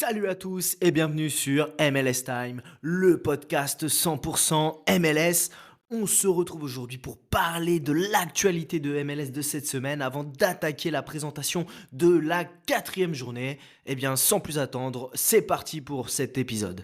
Salut à tous et bienvenue sur MLS Time, le podcast 100% MLS. On se retrouve aujourd'hui pour parler de l'actualité de MLS de cette semaine avant d'attaquer la présentation de la quatrième journée. Eh bien, sans plus attendre, c'est parti pour cet épisode.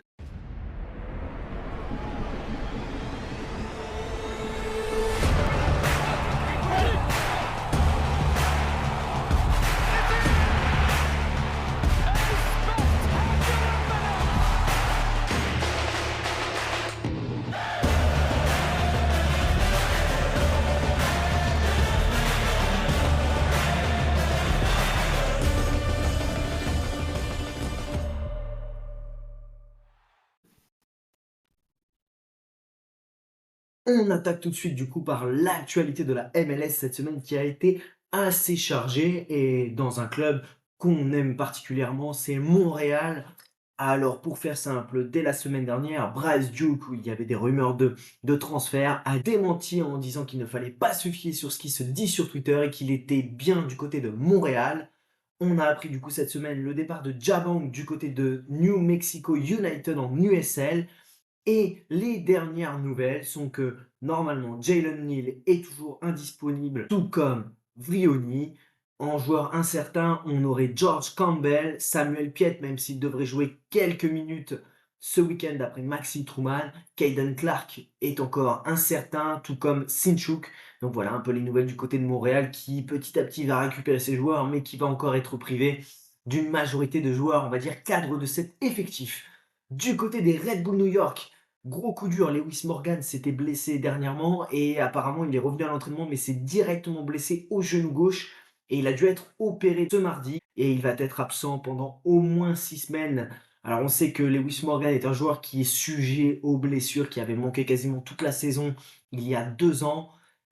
On attaque tout de suite du coup par l'actualité de la MLS cette semaine qui a été assez chargée et dans un club qu'on aime particulièrement, c'est Montréal. Alors pour faire simple, dès la semaine dernière, Bryce Duke, où il y avait des rumeurs de transfert, a démenti en disant qu'il ne fallait pas se fier sur ce qui se dit sur Twitter et qu'il était bien du côté de Montréal. On a appris du coup cette semaine le départ de Jabang du côté de New Mexico United en USL. Et les dernières nouvelles sont que normalement Jalen Neal est toujours indisponible, tout comme Vrioni. En joueur incertain, on aurait George Campbell, Samuel Piette, même s'il devrait jouer quelques minutes ce week-end d'après Maxime Truman. Caden Clark est encore incertain, tout comme Sinchuk. Donc voilà un peu les nouvelles du côté de Montréal qui petit à petit va récupérer ses joueurs, mais qui va encore être privé d'une majorité de joueurs, on va dire cadres de cet effectif. Du côté des Red Bull New York, gros coup dur, Lewis Morgan s'était blessé dernièrement et apparemment il est revenu à l'entraînement mais s'est directement blessé au genou gauche et il a dû être opéré ce mardi et il va être absent pendant au moins 6 semaines. Alors on sait que Lewis Morgan est un joueur qui est sujet aux blessures, qui avait manqué quasiment toute la saison il y a 2 ans.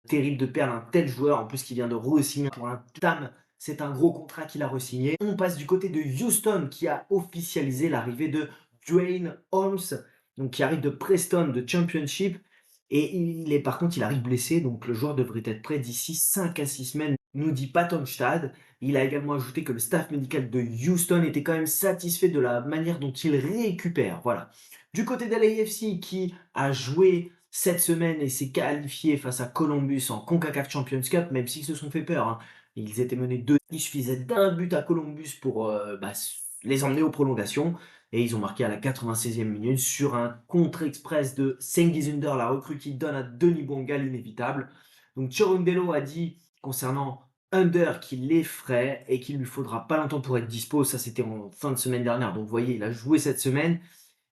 Terrible de perdre un tel joueur, en plus qui vient de re-signer pour un TAM. C'est un gros contrat qu'il a re-signé. On passe du côté de Houston qui a officialisé l'arrivée de Dwayne Holmes, donc qui arrive de Preston de Championship. Et par contre, il arrive blessé, donc le joueur devrait être prêt d'ici 5 à 6 semaines, nous dit Pat Onstad. Il a également ajouté que le staff médical de Houston était quand même satisfait de la manière dont il récupère. Voilà. Du côté de l'AFC, qui a joué cette semaine et s'est qualifié face à Columbus en CONCACAF Champions Cup, même s'ils se sont fait peur, hein. Ils étaient menés 2. Il suffisait d'un but à Columbus pour les emmener aux prolongations. Et ils ont marqué à la 96e minute sur un contre express de Cengiz Ünder, la recrue qui donne à Denis Bouanga l'inévitable. Donc Chirondelo a dit concernant Under qu'il l'effraie et qu'il lui faudra pas longtemps pour être dispo. Ça, c'était en fin de semaine dernière. Donc vous voyez, il a joué cette semaine.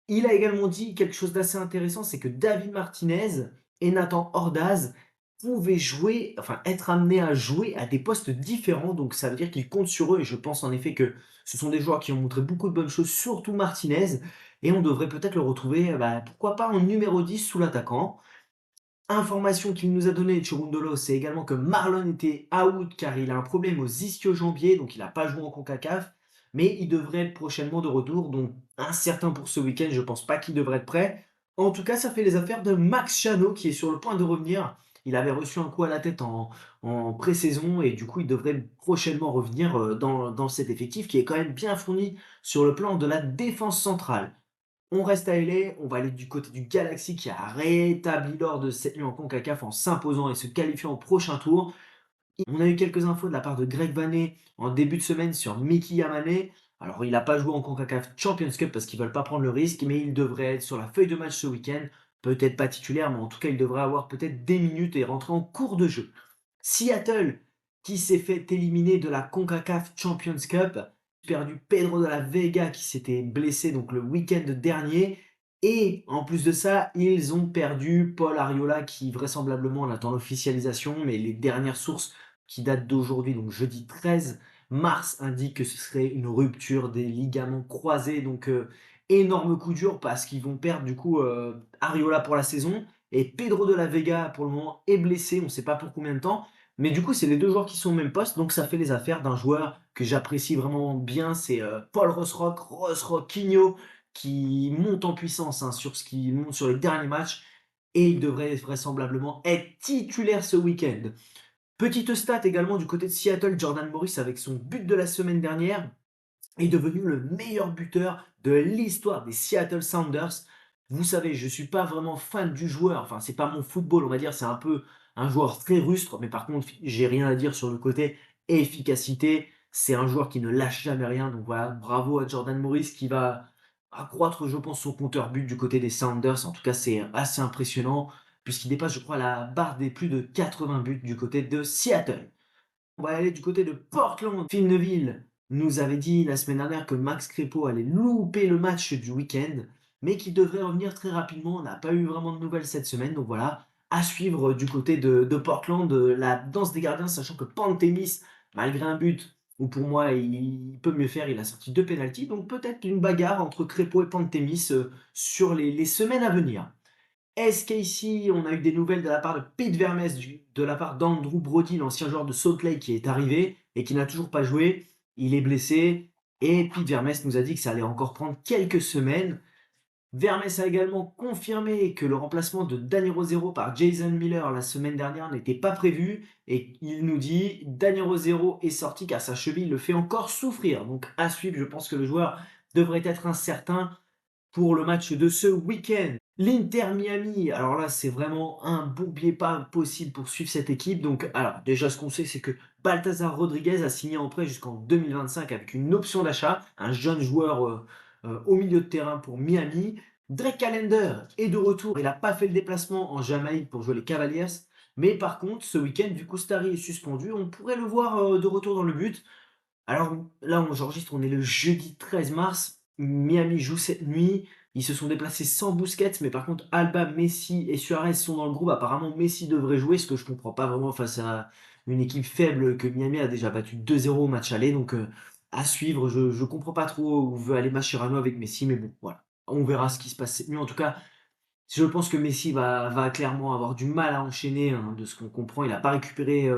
Il a également dit quelque chose d'assez intéressant, c'est que David Martinez et Nathan Ordaz pouvaient jouer, enfin être amenés à jouer à des postes différents. Donc ça veut dire qu'il compte sur eux. Et je pense en effet que ce sont des joueurs qui ont montré beaucoup de bonnes choses, surtout Martinez. Et on devrait peut-être le retrouver, pourquoi pas en numéro 10 sous l'attaquant. Information qu'il nous a donné Churundolo, c'est également que Marlon était out car il a un problème aux ischio-jambiers, donc il n'a pas joué en CONCACAF, mais il devrait être prochainement de retour, donc incertain pour ce week-end, je pense pas qu'il devrait être prêt. En tout cas, ça fait les affaires de Max Chano qui est sur le point de revenir. Il avait reçu un coup à la tête en pré-saison et du coup, il devrait prochainement revenir dans cet effectif qui est quand même bien fourni sur le plan de la défense centrale. On reste à LA, on va aller du côté du Galaxy qui a rétabli l'ordre de cette nuit en CONCACAF en s'imposant et se qualifiant au prochain tour. On a eu quelques infos de la part de Greg Vanney en début de semaine sur Mickey Yamane. Alors il n'a pas joué en CONCACAF Champions Cup parce qu'ils ne veulent pas prendre le risque, mais il devrait être sur la feuille de match ce week-end. Peut-être pas titulaire, mais en tout cas il devrait avoir peut-être des minutes et rentrer en cours de jeu. Seattle qui s'est fait éliminer de la CONCACAF Champions Cup, perdu Pedro de la Vega qui s'était blessé donc le week-end dernier. Et en plus de ça, ils ont perdu Paul Arriola qui vraisemblablement on attend l'officialisation, mais les dernières sources qui datent d'aujourd'hui, donc jeudi 13 mars, indiquent que ce serait une rupture des ligaments croisés. Donc énorme coup dur parce qu'ils vont perdre du coup Arriola pour la saison. Et Pedro de la Vega pour le moment est blessé, on ne sait pas pour combien de temps. Mais du coup, c'est les deux joueurs qui sont au même poste, donc ça fait les affaires d'un joueur que j'apprécie vraiment bien, c'est Paul Rosrock-Quigno, qui monte en puissance sur ce qui monte sur les derniers matchs, et il devrait vraisemblablement être titulaire ce week-end. Petite stat également du côté de Seattle, Jordan Morris avec son but de la semaine dernière, est devenu le meilleur buteur de l'histoire des Seattle Sounders. Vous savez, je suis pas vraiment fan du joueur, enfin c'est pas mon football, on va dire, c'est un peu un joueur très rustre, mais par contre, j'ai rien à dire sur le côté efficacité. C'est un joueur qui ne lâche jamais rien, donc voilà, bravo à Jordan Morris qui va accroître, je pense, son compteur but du côté des Sounders. En tout cas, c'est assez impressionnant, puisqu'il dépasse, je crois, la barre des plus de 80 buts du côté de Seattle. On va aller du côté de Portland. Phil Neville nous avait dit la semaine dernière que Max Crépeau allait louper le match du week-end, mais qu'il devrait revenir très rapidement. On n'a pas eu vraiment de nouvelles cette semaine, donc voilà, à suivre du côté de Portland, la danse des gardiens, sachant que Pantemis, malgré un but, où pour moi il peut mieux faire, il a sorti 2 pénaltys, donc peut-être une bagarre entre Crépeau et Pantemis sur les semaines à venir. Est-ce qu'ici, on a eu des nouvelles de la part de Pete Vermes, de la part d'Andrew Brody, l'ancien joueur de Salt Lake qui est arrivé et qui n'a toujours pas joué. Il est blessé et Pete Vermes nous a dit que ça allait encore prendre quelques semaines. Vermes a également confirmé que le remplacement de Danny Rosero par Jason Miller la semaine dernière n'était pas prévu et il nous dit Danny Rosero est sorti car sa cheville le fait encore souffrir. Donc à suivre, je pense que le joueur devrait être incertain pour le match de ce week-end. L'Inter Miami, alors là, c'est vraiment un bourbier pas possible pour suivre cette équipe. Donc, alors, déjà, ce qu'on sait, c'est que Balthazar Rodriguez a signé en prêt jusqu'en 2025 avec une option d'achat, un jeune joueur au milieu de terrain pour Miami. Drake Callender est de retour. Il n'a pas fait le déplacement en Jamaïque pour jouer les Cavaliers. Mais par contre, ce week-end, vu qu'Ostari est suspendu, on pourrait le voir de retour dans le but. Alors là, j'enregistre, on est le jeudi 13 mars. Miami joue cette nuit. Ils se sont déplacés sans Busquets, mais par contre, Alba, Messi et Suarez sont dans le groupe. Apparemment, Messi devrait jouer, ce que je comprends pas vraiment face à une équipe faible que Miami a déjà battu 2-0 au match aller. Donc, à suivre. Je comprends pas trop où veut aller Mascherano avec Messi, mais bon, voilà. On verra ce qui se passe cette nuit. En tout cas, je pense que Messi va clairement avoir du mal à enchaîner, hein, de ce qu'on comprend. Il n'a pas récupéré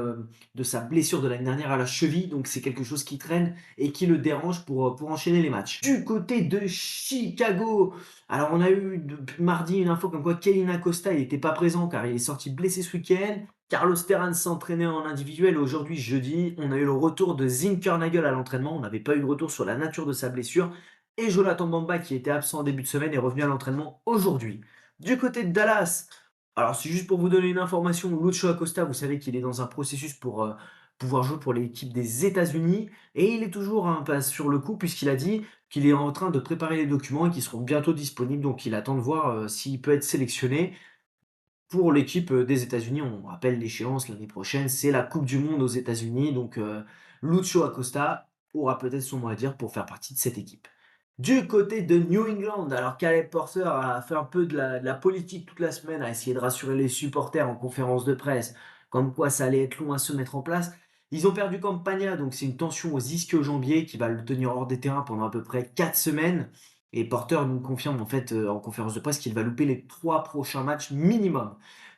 de sa blessure de l'année dernière à la cheville, donc c'est quelque chose qui traîne et qui le dérange pour enchaîner les matchs. Du côté de Chicago, alors on a eu mardi une info comme quoi Kevin Acosta n'était pas présent car il est sorti blessé ce week-end. Carlos Terran s'entraînait en individuel. Aujourd'hui, jeudi, on a eu le retour de Zinkernagel à l'entraînement. On n'avait pas eu de retour sur la nature de sa blessure. Et Jonathan Bamba, qui était absent en début de semaine, est revenu à l'entraînement aujourd'hui. Du côté de Dallas, alors c'est juste pour vous donner une information, Lucho Acosta, vous savez qu'il est dans un processus pour pouvoir jouer pour l'équipe des États-Unis et il est toujours pas sur le coup puisqu'il a dit qu'il est en train de préparer les documents et qu'ils seront bientôt disponibles, donc il attend de voir s'il peut être sélectionné pour l'équipe des États-Unis. On rappelle l'échéance l'année prochaine, c'est la Coupe du Monde aux États-Unis, donc Lucho Acosta aura peut-être son mot à dire pour faire partie de cette équipe. Du côté de New England, alors Caleb Porter a fait un peu de la politique toute la semaine, a essayé de rassurer les supporters en conférence de presse, comme quoi ça allait être long à se mettre en place. Ils ont perdu Campagna, donc c'est une tension aux ischio-jambiers qui va le tenir hors des terrains pendant à peu près 4 semaines. Et Porter nous confirme en fait en conférence de presse qu'il va louper les 3 prochains matchs minimum.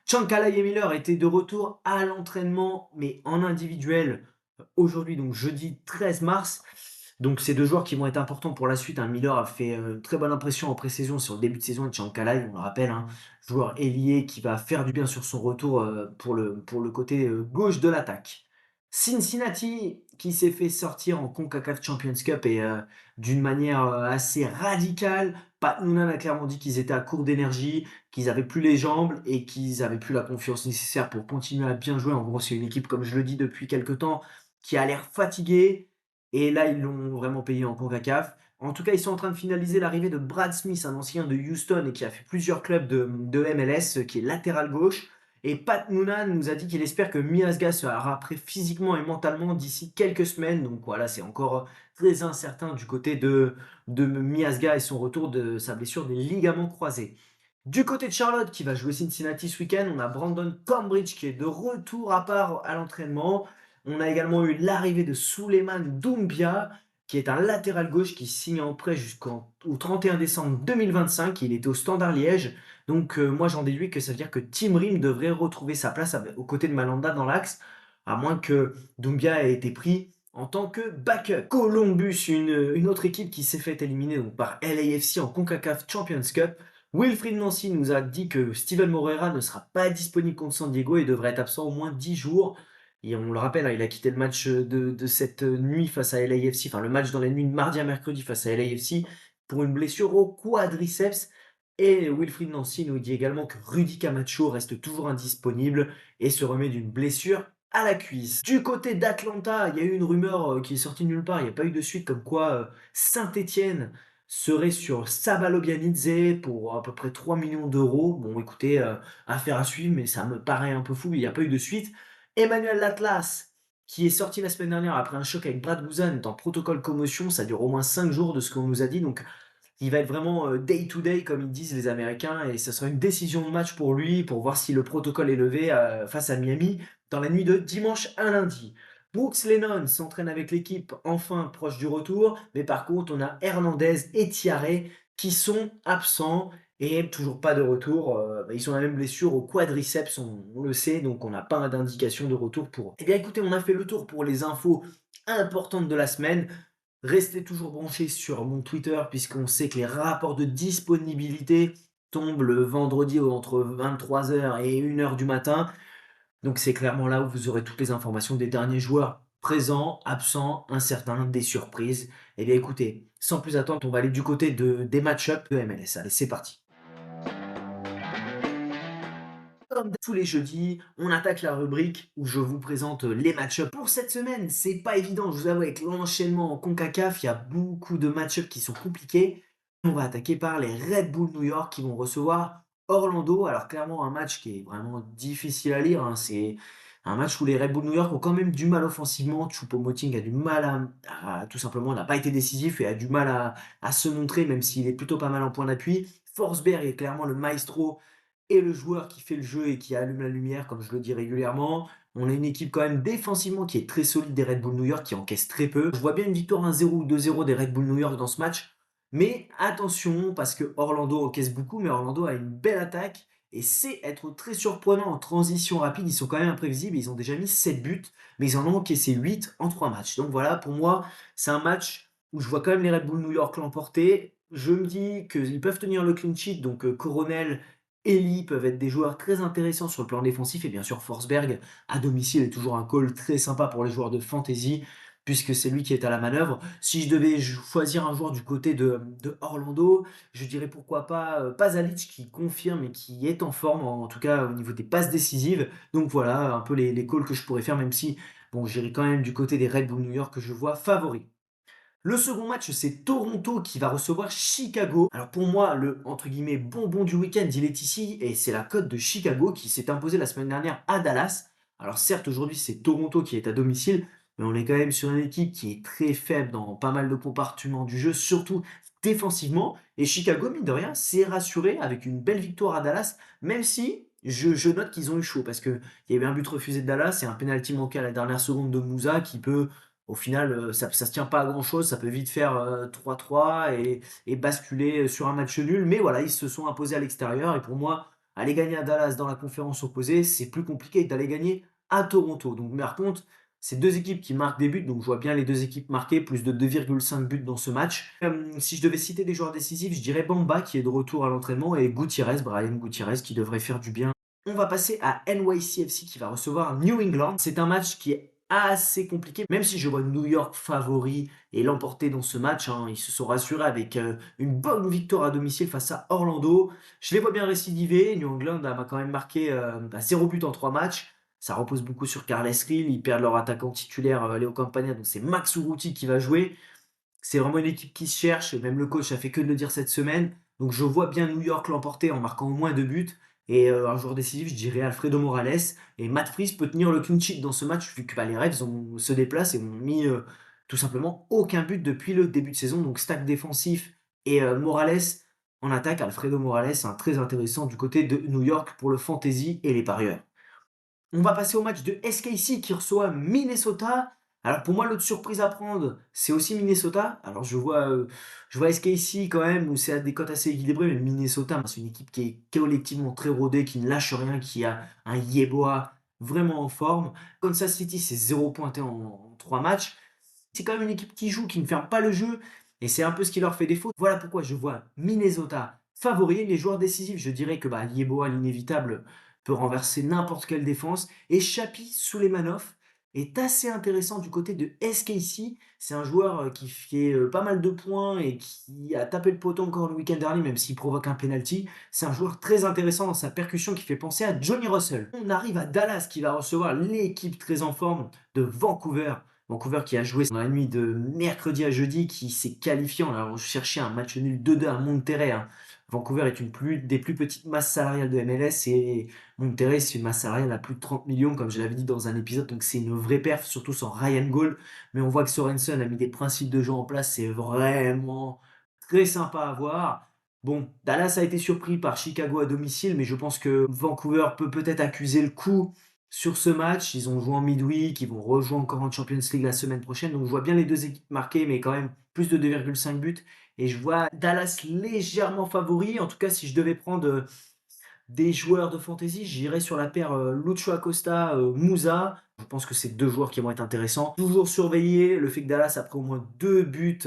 Chankala et Miller étaient de retour à l'entraînement, mais en individuel aujourd'hui, donc jeudi 13 mars. Donc c'est deux joueurs qui vont être importants pour la suite, hein. Miller a fait une très bonne impression en pré-saison sur le début de saison de Chankala, on le rappelle, hein, joueur ailier qui va faire du bien sur son retour pour le côté gauche de l'attaque. Cincinnati qui s'est fait sortir en CONCACAF Champions Cup et d'une manière assez radicale. Pat Noonan a clairement dit qu'ils étaient à court d'énergie, qu'ils avaient plus les jambes et qu'ils avaient plus la confiance nécessaire pour continuer à bien jouer. En gros, c'est une équipe, comme je le dis depuis quelques temps, qui a l'air fatiguée. Et là, ils l'ont vraiment payé en CONCACAF. En tout cas, ils sont en train de finaliser l'arrivée de Brad Smith, un ancien de Houston et qui a fait plusieurs clubs de MLS, qui est latéral gauche. Et Pat Noonan nous a dit qu'il espère que Miazga sera prêt physiquement et mentalement d'ici quelques semaines. Donc voilà, c'est encore très incertain du côté de Miazga et son retour de sa blessure des ligaments croisés. Du côté de Charlotte, qui va jouer Cincinnati ce week-end, on a Brandon Cambridge qui est de retour à part à l'entraînement. On a également eu l'arrivée de Souleymane Doumbia, qui est un latéral gauche qui signe en prêt jusqu'au 31 décembre 2025. Il était au Standard Liège. Donc moi j'en déduis que ça veut dire que Tim Rim devrait retrouver sa place aux côtés de Malanda dans l'axe, à moins que Doumbia ait été pris en tant que backup. Columbus, une autre équipe qui s'est fait éliminer donc, par LAFC en CONCACAF Champions Cup. Wilfried Nancy nous a dit que Steven Moreira ne sera pas disponible contre San Diego et devrait être absent au moins 10 jours. Et on le rappelle, hein, il a quitté le match, de cette, nuit face à LAFC, enfin le match dans la nuit de mardi à mercredi face à LAFC pour une blessure au quadriceps et Wilfried Nancy nous dit également que Rudy Camacho reste toujours indisponible et se remet d'une blessure à la cuisse. Du côté d'Atlanta, il y a eu une rumeur, qui est sortie de nulle part, il n'y a pas eu de suite comme quoi, Saint-Étienne serait sur Sabalo Bianidze pour à peu près 3 millions d'euros. Bon écoutez, affaire à suivre, mais ça me paraît un peu fou, il n'y a pas eu de suite. Emmanuel Latlas, qui est sorti la semaine dernière après un choc avec Brad Guzan, est en protocole commotion, ça dure au moins 5 jours de ce qu'on nous a dit, donc il va être vraiment day to day, comme ils disent les Américains, et ce sera une décision de match pour lui, pour voir si le protocole est levé face à Miami dans la nuit de dimanche à lundi. Brooks Lennon s'entraîne avec l'équipe enfin proche du retour, mais par contre on a Hernandez et Thiaré qui sont absents et toujours pas de retour. Ils ont la même blessure au quadriceps, on le sait, donc on n'a pas d'indication de retour pour eux. Eh bien écoutez, on a fait le tour pour les infos importantes de la semaine. Restez toujours branchés sur mon Twitter puisqu'on sait que les rapports de disponibilité tombent le vendredi entre 23h et 1h du matin. Donc c'est clairement là où vous aurez toutes les informations des derniers joueurs présents, absents, incertains, des surprises. Eh bien écoutez, sans plus attendre, on va aller du côté des match-ups de MLS. Allez, c'est parti. Comme tous les jeudis, on attaque la rubrique où je vous présente les match-ups pour cette semaine. C'est pas évident, je vous avoue, avec l'enchaînement en CONCACAF, il y a beaucoup de match-ups qui sont compliqués. On va attaquer par les Red Bull New York qui vont recevoir Orlando. Alors clairement un match qui est vraiment difficile à lire, hein. C'est un match où les Red Bull New York ont quand même du mal offensivement. Choupo-Moting a du mal tout simplement, n'a pas été décisif et a du mal à se montrer, même s'il est plutôt pas mal en point d'appui. Forsberg est clairement le maestro et le joueur qui fait le jeu et qui allume la lumière, comme je le dis régulièrement. On a une équipe quand même défensivement qui est très solide des Red Bull New York, qui encaisse très peu. Je vois bien une victoire 1-0 ou 2-0 des Red Bull New York dans ce match. Mais attention, parce que Orlando encaisse beaucoup, mais Orlando a une belle attaque et sait être très surprenant en transition rapide. Ils sont quand même imprévisibles, ils ont déjà mis 7 buts, mais ils en ont encaissé 8 en 3 matchs. Donc voilà, pour moi, c'est un match où je vois quand même les Red Bull New York l'emporter. Je me dis qu'ils peuvent tenir le clean sheet, donc Coronel Eli peuvent être des joueurs très intéressants sur le plan défensif et bien sûr Forsberg à domicile est toujours un call très sympa pour les joueurs de fantasy puisque c'est lui qui est à la manœuvre. Si je devais choisir un joueur du côté de Orlando, je dirais pourquoi pas Pasalic qui confirme et qui est en forme, en tout cas au niveau des passes décisives. Donc voilà un peu les calls que je pourrais faire, même si bon, j'irai quand même du côté des Red Bull New York que je vois favoris. Le second match, c'est Toronto qui va recevoir Chicago. Alors pour moi, le entre guillemets bonbon du week-end, il est ici et c'est la cote de Chicago qui s'est imposée la semaine dernière à Dallas. Alors certes, aujourd'hui c'est Toronto qui est à domicile, mais on est quand même sur une équipe qui est très faible dans pas mal de compartiments du jeu, surtout défensivement. Et Chicago, mine de rien, s'est rassuré avec une belle victoire à Dallas, même si je note qu'ils ont eu chaud parce qu'il y a eu un but refusé de Dallas et un penalty manqué à la dernière seconde de Moussa qui peut au final, ça se tient pas à grand chose, ça peut vite faire 3-3 et basculer sur un match nul. Mais voilà, ils se sont imposés à l'extérieur. Et pour moi, aller gagner à Dallas dans la conférence opposée, c'est plus compliqué que d'aller gagner à Toronto. Donc, mais par contre, c'est deux équipes qui marquent des buts. Donc, je vois bien les deux équipes marquer plus de 2,5 buts dans ce match. Si je devais citer des joueurs décisifs, je dirais Bamba qui est de retour à l'entraînement et Gutiérrez, Brian Gutiérrez qui devrait faire du bien. On va passer à NYCFC qui va recevoir New England. C'est un match qui est assez compliqué, même si je vois New York favori et l'emporter dans ce match, hein. Ils se sont rassurés avec une bonne victoire à domicile face à Orlando. Je les vois bien récidiver. New England m'a quand même marqué 0 but en 3 matchs. Ça repose beaucoup sur Carles Reel. Ils perdent leur attaquant titulaire, Léo Campagna, donc c'est Max Urruti qui va jouer. C'est vraiment une équipe qui se cherche, et même le coach a fait que de le dire cette semaine. Donc je vois bien New York l'emporter en marquant au moins 2 buts. Et un joueur décisif, je dirais Alfredo Morales. Et Matt Freese peut tenir le clean sheet dans ce match, vu que les Revs se déplacent et n'ont mis tout simplement aucun but depuis le début de saison. Donc stack défensif et Morales en attaque. Alfredo Morales, un très intéressant du côté de New York pour le fantasy et les parieurs. On va passer au match de SKC qui reçoit Minnesota. Alors pour moi, l'autre surprise à prendre, c'est aussi Minnesota. Alors je vois SKC quand même, où c'est à des cotes assez équilibrées, mais Minnesota, c'est une équipe qui est collectivement très rodée, qui ne lâche rien, qui a un Yeboah vraiment en forme. Kansas City, c'est 0 pointé en 3 matchs. C'est quand même une équipe qui joue, qui ne ferme pas le jeu, et c'est un peu ce qui leur fait défaut. Voilà pourquoi je vois Minnesota favori. Les joueurs décisifs, je dirais que Yeboah, l'inévitable, peut renverser n'importe quelle défense. Et Chapi Souleimanov, est assez intéressant du côté de SKC. C'est un joueur, qui fait, pas mal de points et qui a tapé le poteau encore le week-end dernier, même s'il provoque un penalty. C'est un joueur très intéressant dans sa percussion qui fait penser à Johnny Russell. On arrive à Dallas qui va recevoir l'équipe très en forme de Vancouver. Vancouver qui a joué dans la nuit de mercredi à jeudi, qui s'est qualifié. On a cherché un match nul 2-2 à Monterrey, hein. Vancouver est des plus petites masses salariales de MLS et Monterrey, c'est une masse salariale à plus de 30 millions, comme je l'avais dit dans un épisode, donc c'est une vraie perf, surtout sans Ryan Gaul. Mais on voit que Sorensen a mis des principes de jeu en place, c'est vraiment très sympa à voir. Bon, Dallas a été surpris par Chicago à domicile, mais je pense que Vancouver peut peut-être accuser le coup sur ce match. Ils ont joué en midweek, ils vont rejouer encore en Champions League la semaine prochaine, donc je vois bien les deux équipes marquer, mais quand même plus de 2,5 buts. Et je vois Dallas légèrement favori. En tout cas, si je devais prendre des joueurs de fantasy, j'irais sur la paire Lucho Acosta, Musa. Je pense que c'est deux joueurs qui vont être intéressants. Toujours surveiller le fait que Dallas a pris au moins deux buts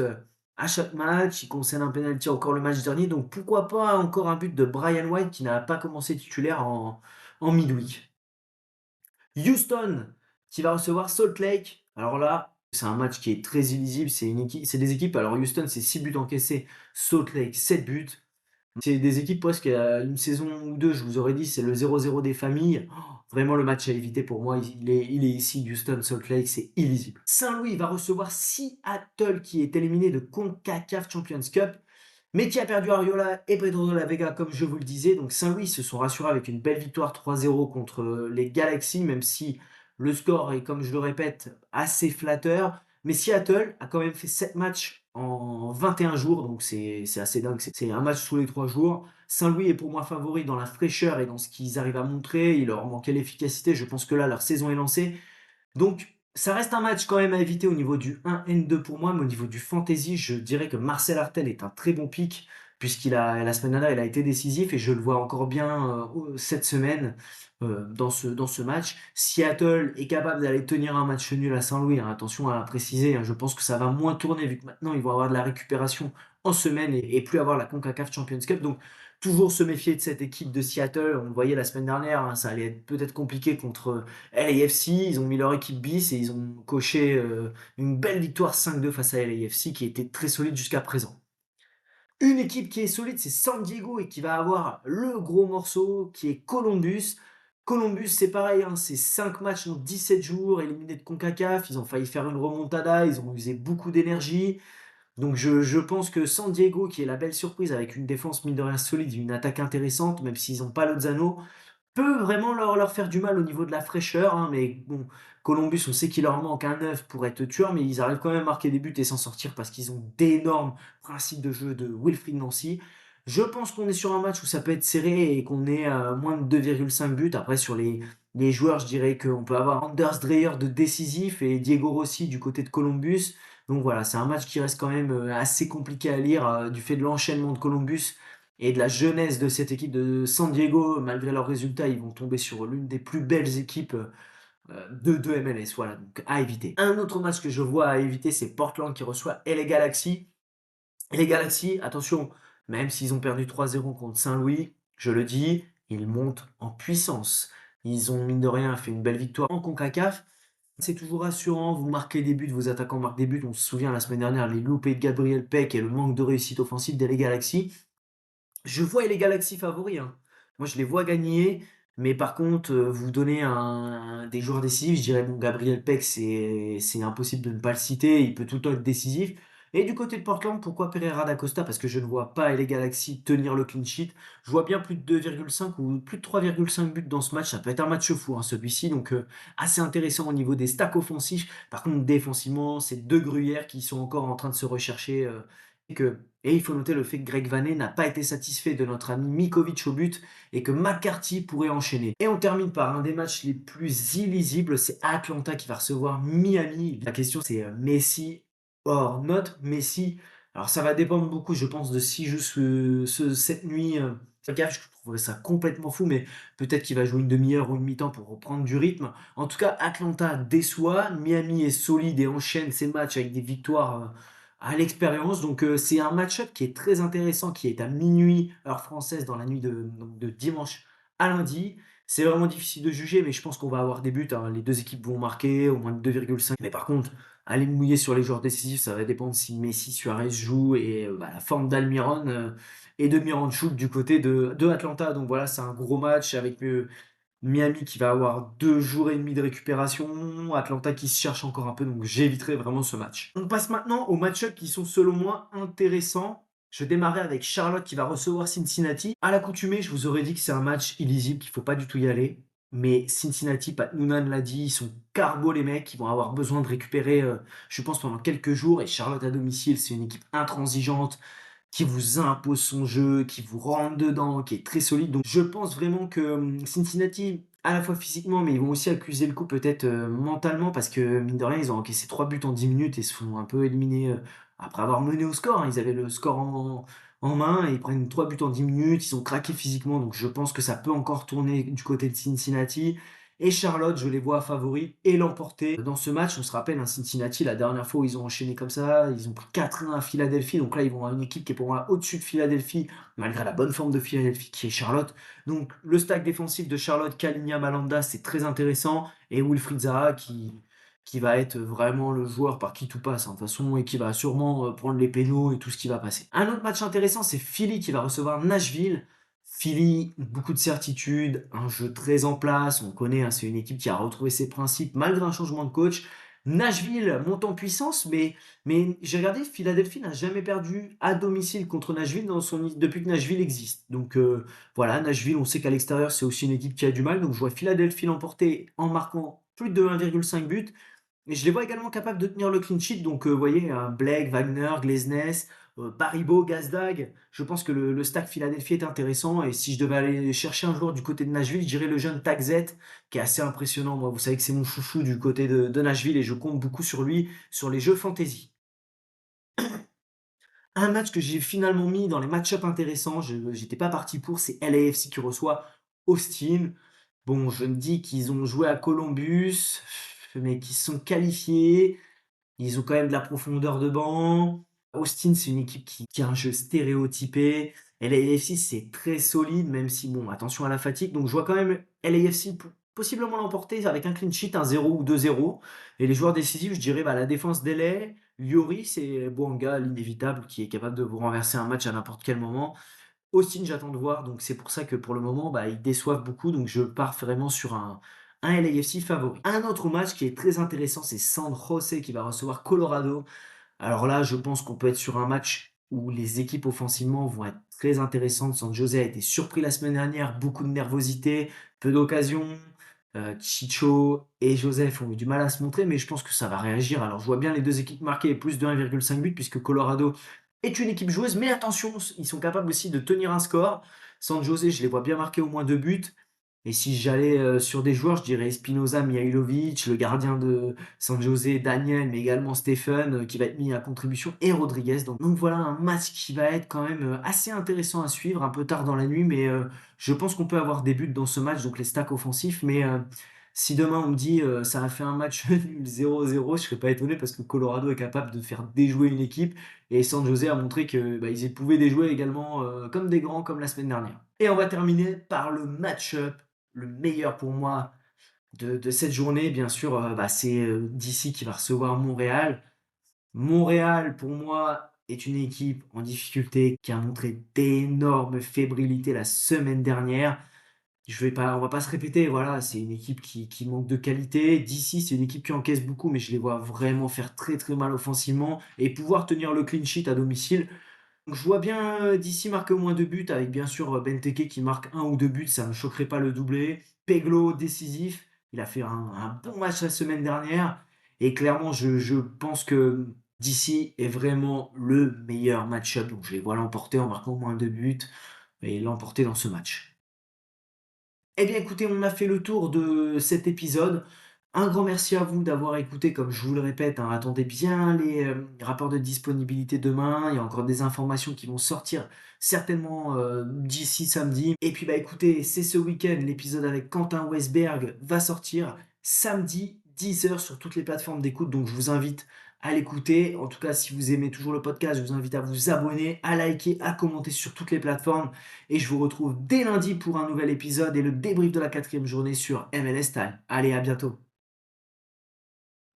à chaque match. Il concerne un penalty encore le match dernier. Donc pourquoi pas encore un but de Brian White qui n'a pas commencé titulaire en midweek. Houston qui va recevoir Salt Lake. Alors là, c'est un match qui est très illisible. C'est des équipes. Alors Houston, c'est 6 buts encaissés. Salt Lake, 7 buts. C'est des équipes presque il y a une saison ou deux, je vous aurais dit, c'est le 0-0 des familles. Oh, vraiment le match à éviter pour moi, il est ici, Houston, Salt Lake, c'est illisible. Saint-Louis va recevoir Seattle qui est éliminé de CONCACAF Champions Cup, mais qui a perdu Ariola et Pedro de la Vega, comme je vous le disais. Donc Saint-Louis se sont rassurés avec une belle victoire 3-0 contre les Galaxy, même si le score est, comme je le répète, assez flatteur. Mais Seattle a quand même fait 7 matchs en 21 jours, donc c'est assez dingue. C'est un match tous les 3 jours. Saint-Louis est pour moi favori dans la fraîcheur et dans ce qu'ils arrivent à montrer. Il leur manquait l'efficacité. Je pense que là, leur saison est lancée. Donc, ça reste un match quand même à éviter au niveau du 1N2 pour moi, mais au niveau du fantasy, je dirais que Marcel Artel est un très bon pick, la semaine dernière, il a été décisif et je le vois encore bien cette semaine dans ce match. Seattle est capable d'aller tenir un match nul à Saint-Louis, hein, attention à préciser, hein, je pense que ça va moins tourner vu que maintenant ils vont avoir de la récupération en semaine et plus avoir la CONCACAF Champions Cup. Donc, toujours se méfier de cette équipe de Seattle. On le voyait la semaine dernière, hein, ça allait être peut-être compliqué contre LAFC, ils ont mis leur équipe bis et ils ont coché une belle victoire 5-2 face à LAFC qui était très solide jusqu'à présent. Une équipe qui est solide, c'est San Diego et qui va avoir le gros morceau qui est Columbus. Columbus, c'est pareil, hein, c'est 5 matchs en 17 jours, éliminés de CONCACAF, ils ont failli faire une remontada, ils ont usé beaucoup d'énergie. Donc je pense que San Diego, qui est la belle surprise avec une défense mine de rien solide, une attaque intéressante, même s'ils n'ont pas Lozano, peut vraiment leur faire du mal au niveau de la fraîcheur, hein, mais bon, Columbus, on sait qu'il leur manque un neuf pour être tueur, mais ils arrivent quand même à marquer des buts et s'en sortir parce qu'ils ont d'énormes principes de jeu de Wilfried Nancy. Je pense qu'on est sur un match où ça peut être serré et qu'on est à moins de 2,5 buts. Après, sur les joueurs, je dirais qu'on peut avoir Anders Dreyer de décisif et Diego Rossi du côté de Columbus. Donc voilà, c'est un match qui reste quand même assez compliqué à lire du fait de l'enchaînement de Columbus et de la jeunesse de cette équipe de San Diego. Malgré leurs résultats, ils vont tomber sur l'une des plus belles équipes de MLS. Voilà, donc à éviter. Un autre match que je vois à éviter, c'est Portland qui reçoit LA Galaxy. LA Galaxy, attention, même s'ils ont perdu 3-0 contre Saint-Louis, je le dis, ils montent en puissance. Ils ont, mine de rien, fait une belle victoire en CONCACAF. C'est toujours rassurant, vous marquez des buts, vos attaquants marquent des buts. On se souvient la semaine dernière, les loupés de Gabriel Peck et le manque de réussite offensive des Galaxy. Je vois les Galaxy favoris, hein. Moi, je les vois gagner, mais par contre, vous donnez des joueurs décisifs, je dirais, bon, Gabriel Peck, c'est impossible de ne pas le citer, il peut tout le temps être décisif. Et du côté de Portland, pourquoi Pereira da Costa? Parce que je ne vois pas les Galaxy tenir le clean sheet. Je vois bien plus de 2,5 ou plus de 3,5 buts dans ce match. Ça peut être un match fou, hein, celui-ci, donc assez intéressant au niveau des stacks offensifs. Par contre, défensivement, c'est deux gruyères qui sont encore en train de se rechercher. Et il faut noter le fait que Greg Vanney n'a pas été satisfait de notre ami Mikovic au but et que McCarthy pourrait enchaîner. Et on termine par un des matchs les plus illisibles, c'est Atlanta qui va recevoir Miami. La question c'est Messi or not Messi. Alors ça va dépendre beaucoup, je pense, de si joue cette nuit. Je trouverais ça complètement fou, mais peut-être qu'il va jouer une demi-heure ou une mi-temps pour reprendre du rythme. En tout cas, Atlanta déçoit, Miami est solide et enchaîne ses matchs avec des victoires à l'expérience. Donc c'est un match-up qui est très intéressant, qui est à minuit, heure française, dans la nuit de dimanche à lundi. C'est vraiment difficile de juger, mais je pense qu'on va avoir des buts, hein. Les 2 équipes vont marquer au moins de 2,5. Mais par contre, aller me mouiller sur les joueurs décisifs, ça va dépendre si Messi, Suarez jouent et bah, la forme d'Almiron, et de Miranchuk du côté de Atlanta. Donc voilà, c'est un gros match avec, Miami qui va avoir 2 jours et demi de récupération, Atlanta qui se cherche encore un peu, donc j'éviterai vraiment ce match. On passe maintenant aux match-ups qui sont selon moi intéressants. Je démarrais avec Charlotte qui va recevoir Cincinnati. À l'accoutumée, je vous aurais dit que c'est un match illisible, qu'il faut pas du tout y aller. Mais Cincinnati, Pat Noonan l'a dit, ils sont carbo les mecs, ils vont avoir besoin de récupérer, je pense pendant quelques jours. Et Charlotte à domicile, c'est une équipe intransigeante qui vous impose son jeu, qui vous rentre dedans, qui est très solide. Donc je pense vraiment que Cincinnati, à la fois physiquement, mais ils vont aussi accuser le coup peut-être mentalement, parce que mine de rien, ils ont encaissé 3 buts en 10 minutes et se font un peu éliminer après avoir mené au score, hein. Ils avaient le score en main et ils prennent 3 buts en 10 minutes, ils sont craqués physiquement, donc je pense que ça peut encore tourner du côté de Cincinnati. Et Charlotte, je les vois favoris et l'emporter. Dans ce match, on se rappelle, hein, Cincinnati, la dernière fois où ils ont enchaîné comme ça, ils ont pris 4-1 à Philadelphie. Donc là, ils vont avoir une équipe qui est pour moi au-dessus de Philadelphie, malgré la bonne forme de Philadelphie qui est Charlotte. Donc le stack défensif de Charlotte, Kalinia Malanda, c'est très intéressant. Et Wilfried Zaha qui va être vraiment le joueur par qui tout passe, hein, de toute façon, et qui va sûrement prendre les pénaux et tout ce qui va passer. Un autre match intéressant, c'est Philly qui va recevoir Nashville. Philly, beaucoup de certitude, un jeu très en place, on connaît, hein, c'est une équipe qui a retrouvé ses principes malgré un changement de coach. Nashville monte en puissance, mais j'ai regardé, Philadelphie n'a jamais perdu à domicile contre Nashville depuis que Nashville existe. Donc voilà, Nashville, on sait qu'à l'extérieur, c'est aussi une équipe qui a du mal. Donc je vois Philadelphie l'emporter en marquant plus de 1,5 but. Et je les vois également capables de tenir le clean sheet. Donc, vous voyez, Blake, Wagner, Glesnes, Baribo, Gazdag. Je pense que le stack Philadelphie est intéressant. Et si je devais aller chercher un joueur du côté de Nashville, je dirais le jeune Takzet, qui est assez impressionnant. Moi, vous savez que c'est mon chouchou du côté de Nashville et je compte beaucoup sur lui sur les jeux fantasy. Un match que j'ai finalement mis dans les match-up intéressants, je n'étais pas parti pour, c'est LAFC qui reçoit Austin. Bon, je me dis qu'ils ont joué à Columbus, mais qu'ils se sont qualifiés. Ils ont quand même de la profondeur de banc. Austin, c'est une équipe qui a un jeu stéréotypé. LAFC, c'est très solide, même si, bon, attention à la fatigue. Donc, je vois quand même LAFC possiblement l'emporter avec un clean sheet, un 0 ou 2-0. Et les joueurs décisifs, je dirais, bah, la défense d'LA, Lloris et Bouanga, l'inévitable, qui est capable de vous renverser un match à n'importe quel moment. Austin, j'attends de voir, donc c'est pour ça que pour le moment, bah, ils déçoivent beaucoup, donc je pars vraiment sur un LAFC favori. Un autre match qui est très intéressant, c'est San Jose qui va recevoir Colorado. Alors là, je pense qu'on peut être sur un match où les équipes offensivement vont être très intéressantes. San Jose a été surpris la semaine dernière, beaucoup de nervosité, peu d'occasions. Chicho et Joseph ont eu du mal à se montrer, mais je pense que ça va réagir. Alors je vois bien les deux équipes marquer plus de 1,5 but, puisque Colorado est une équipe joueuse, mais attention, ils sont capables aussi de tenir un score. San Jose, je les vois bien marquer au moins 2 buts. Et si j'allais sur des joueurs, je dirais Espinoza, Mihailovic, le gardien de San José, Daniel, mais également Stephen, qui va être mis à contribution, et Rodriguez. Donc voilà un match qui va être quand même assez intéressant à suivre, un peu tard dans la nuit, mais je pense qu'on peut avoir des buts dans ce match, donc les stacks offensifs. Mais si demain on me dit ça a fait un match nul 0-0, je serais pas étonné parce que Colorado est capable de faire déjouer une équipe, et San José a montré que bah, ils pouvaient déjouer également comme des grands, comme la semaine dernière. Et on va terminer par le match-up le meilleur pour moi de cette journée, bien sûr, bah, c'est DC qui va recevoir Montréal. Montréal, pour moi, est une équipe en difficulté qui a montré d'énormes fébrilités la semaine dernière. On va pas se répéter, voilà, c'est une équipe qui manque de qualité. DC, c'est une équipe qui encaisse beaucoup, mais je les vois vraiment faire très très mal offensivement et pouvoir tenir le clean sheet à domicile. Donc, je vois bien DC marquer au moins 2 buts, avec bien sûr Benteke qui marque 1 ou 2 buts, ça ne me choquerait pas le doublé. Peglo décisif, il a fait un bon match la semaine dernière. Et clairement, je pense que DC est vraiment le meilleur match-up. Donc je les vois l'emporter en marquant au moins 2 buts et l'emporter dans ce match. Eh bien écoutez, on a fait le tour de cet épisode. Un grand merci à vous d'avoir écouté, comme je vous le répète, hein, attendez bien les rapports de disponibilité demain. Il y a encore des informations qui vont sortir certainement d'ici samedi. Et puis bah écoutez, c'est ce week-end, l'épisode avec Quentin Westberg va sortir samedi Deezer sur toutes les plateformes d'écoute, donc je vous invite à l'écouter. En tout cas, si vous aimez toujours le podcast, je vous invite à vous abonner, à liker, à commenter sur toutes les plateformes et je vous retrouve dès lundi pour un nouvel épisode et le débrief de la 4e journée sur MLS Time. Allez, à bientôt.